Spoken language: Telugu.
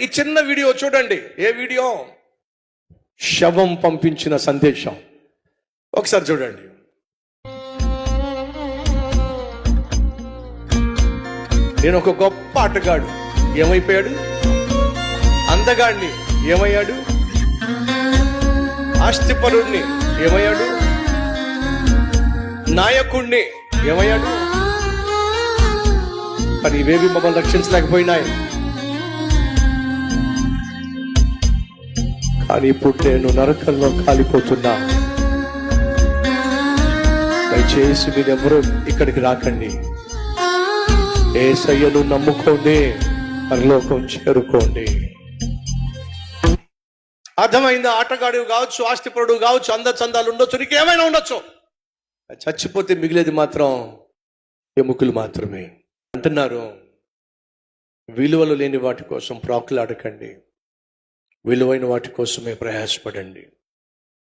ఈ చిన్న వీడియో చూడండి. ఏ వీడియో? శవం పంపించిన సందేశం. ఒకసారి చూడండి. నేను ఒక గొప్ప ఆటగాడు, ఏమైపోయాడు? అందగాడిని, ఏమయ్యాడు? ఆస్తిపరుణ్ణి, ఏమయ్యాడు? నాయకుణ్ణి, ఏమయ్యాడు? కానీ ఇవేవి మమ్మల్ని రక్షించలేకపోయినాయి. కానీ ఇప్పుడు నేను నరకంలో కాలిపోతున్నా. దయచేసి మీరెవరూ ఇక్కడికి రాకండి. యేసయ్యను నమ్ముకోండి, పరలోకం చేరుకోండి. అర్థమైందా? ఆటగాడు కావచ్చు, ఆస్తిపరుడు కావచ్చు, అందచందాలు ఉండొచ్చు, నీకు ఏమైనా ఉండొచ్చు. చచ్చిపోతే మిగిలేది మాత్రం ఎముకలు మాత్రమే. అంటున్నారు, విలువలు లేని వాటి కోసం ప్రాకులాడకండి, విలువైన వాటి కోసమే ప్రయాసపడండి.